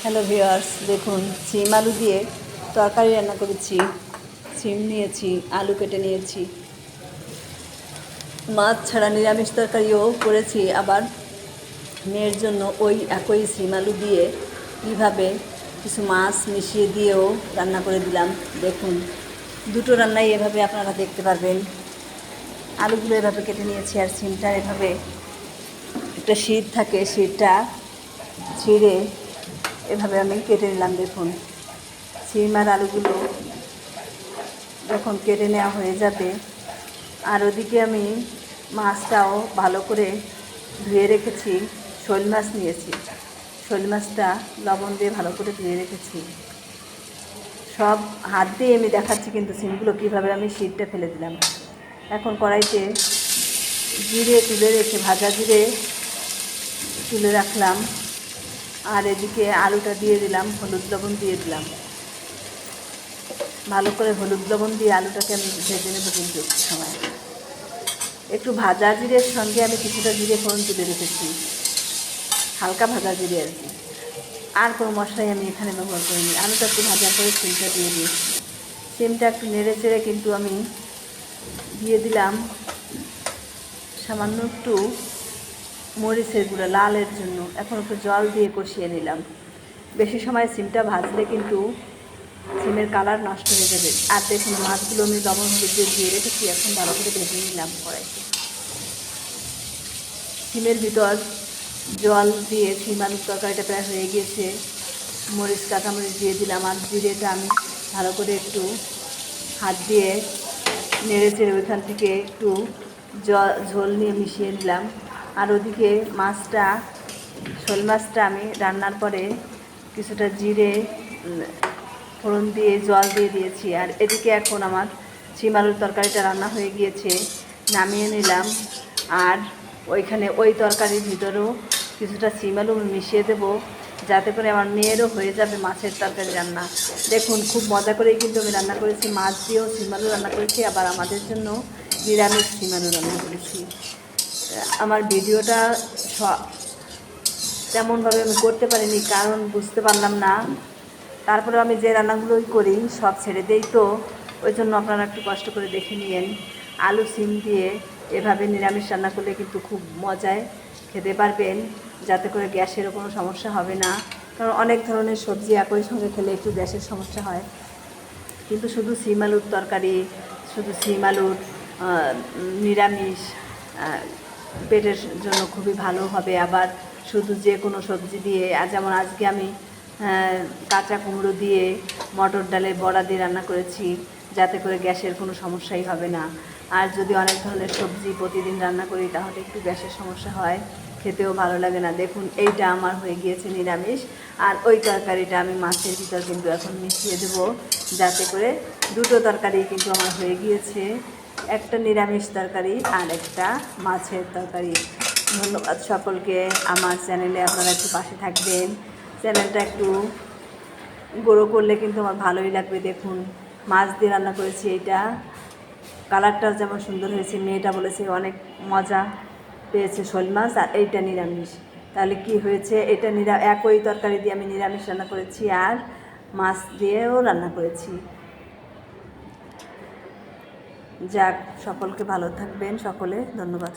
Hello viewers, দেখুন সিম আলু দিয়ে তরকারি রান্না করেছি। সিম নিয়েছি, আলু কেটে নিয়েছি, মাছ ছাড়া নিরামিষ তরকারিও করেছি। আবার মেয়ের জন্য ওই একই সিম আলু দিয়ে কীভাবে কিছু মাছ মিশিয়ে দিয়েও রান্না করে দিলাম। দেখুন, দুটো রান্নাই এভাবে আপনারা দেখতে পারবেন। আলুগুলো এভাবে কেটে নিয়েছি, আর সিমটা এভাবে একটা শীত থাকে, শীতটা ছিঁড়ে এভাবে আমি কেটে নিলাম। দেখুন, সিম আর আলুগুলো যখন কেটে নেওয়া হয়ে যাবে, আর ওদিকে আমি মাছটাও ভালো করে ধুয়ে রেখেছি। শোল মাছ নিয়েছি, শোল মাছটা লবণ দিয়ে ভালো করে ধুয়ে রেখেছি। সব হাত দিয়ে আমি দেখাচ্ছি, কিন্তু সিমগুলো কীভাবে আমি শীতটা ফেলে দিলাম। এখন কড়াইতে জিরে তুলে রেখে, ভাজা জিরে তুলে রাখলাম, আর এদিকে আলুটা দিয়ে দিলাম, হলুদ লবণ দিয়ে দিলাম। ভালো করে হলুদ লবণ দিয়ে আলুটাকে আমি ভেজে নেবো। কিন্তু একটু সময় একটু ভাজা জিরের সঙ্গে আমি কিছুটা জিরে ফোড়ন তুলে রেখেছি, হালকা ভাজা জিরে আর কি। আর কোনো মশলাই আমি এখানে ব্যবহার করিনি। আলুটা একটু ভাজা করে সিমটা দিয়ে দিয়েছি। সিমটা একটু নেড়ে চেড়ে কিন্তু আমি দিয়ে দিলাম সামান্য একটু মরিচের গুঁড়া, লালের জন্য। এখন একটু জল দিয়ে কষিয়ে নিলাম। বেশি সময় সিমটা ভাজলে কিন্তু সিমের কালার নষ্ট হয়ে যাবে। আর দেখুন, মাছগুলো আমি লবণ হলুদ দিয়ে ধুয়ে রেখেছি, এখন ভালো করে ভেজে নিলাম কড়াইতে। সিমের ভিতর জল দিয়ে সিম আলুর তরকারিটা প্রায় হয়ে গিয়েছে। মরিচ, কাঁচামরিচ দিয়ে দিলাম, আর জিরেটা আমি ভালো করে একটু হাত দিয়ে নেড়ে চেড়ে ওইখান থেকে একটু ঝোল নিয়ে মিশিয়ে নিলাম। আর ওদিকে মাছটা, শোল মাছটা আমি রান্নার পরে কিছুটা জিরে ফোড়ন দিয়ে জল দিয়ে দিয়েছি। আর এদিকে এখন আমার সিম আলুর তরকারিটা রান্না হয়ে গিয়েছে, নামিয়ে নিলাম। আর ওইখানে ওই তরকারির ভিতরেও কিছুটা সিম আলু মিশিয়ে দেবো, যাতে করে আমার মেয়েরও হয়ে যাবে মাছের তরকারি রান্না। দেখুন, খুব মজা করেই কিন্তু আমি রান্না করেছি। মাছ দিয়েও সিম আলু রান্না করেছি, আবার আমাদের জন্য নিরামিষ সিম আলু রান্না করেছি। আমার ভিডিওটা তেমনভাবে আমি করতে পারিনি, কারণ বুঝতে পারলাম না। তারপরে আমি যে রান্নাগুলোই করি সব ছেড়ে দেই, তো ওই জন্য আপনারা একটু কষ্ট করে দেখে নিয়েন। আলু সিম দিয়ে এভাবে নিরামিষ রান্না করলে কিন্তু খুব মজায় খেতে পারবেন, যাতে করে গ্যাসেরও কোনো সমস্যা হবে না। কারণ অনেক ধরনের সবজি একই সঙ্গে খেলে একটু গ্যাসের সমস্যা হয়, কিন্তু শুধু সিম আলুর তরকারি, শুধু সিম আলুর নিরামিষ পেটের জন্য খুবই ভালো হবে। আবার শুধু যে কোনো সবজি দিয়ে, যেমন আজকে আমি কাঁচা কুমড়ো দিয়ে মটর ডালের বড়া দিয়ে রান্না করেছি, যাতে করে গ্যাসের কোনো সমস্যাই হবে না। আর যদি অনেক ধরনের সবজি প্রতিদিন রান্না করি, তাহলে একটু গ্যাসের সমস্যা হয়, খেতেও ভালো লাগে না। দেখুন, এইটা আমার হয়ে গিয়েছে নিরামিষ, আর ওই তরকারিটা আমি মাছের ভিতর কিন্তু এখন মিশিয়ে দেবো, যাতে করে দুটো তরকারি কিন্তু আমার হয়ে গিয়েছে, একটা নিরামিষ তরকারি আর একটা মাছের তরকারি। ধন্যবাদ সকলকে। আমার চ্যানেলে আপনারা একটু পাশে থাকবেন। চ্যানেলটা একটু বড়ো করলে কিন্তু আমার ভালোই লাগবে। দেখুন, মাছ দিয়ে রান্না করেছি, এইটা কালারটাও যেমন সুন্দর হয়েছে, মেয়েটা বলেছে অনেক মজা পেয়েছে শোল মাছ। আর এইটা নিরামিষ, তাহলে কি হয়েছে, এটা একই তরকারি দিয়ে আমি নিরামিষ রান্না করেছি আর মাছ দিয়েও রান্না করেছি। যাক, সকলকে ভালো থাকবেন সকলে। ধন্যবাদ।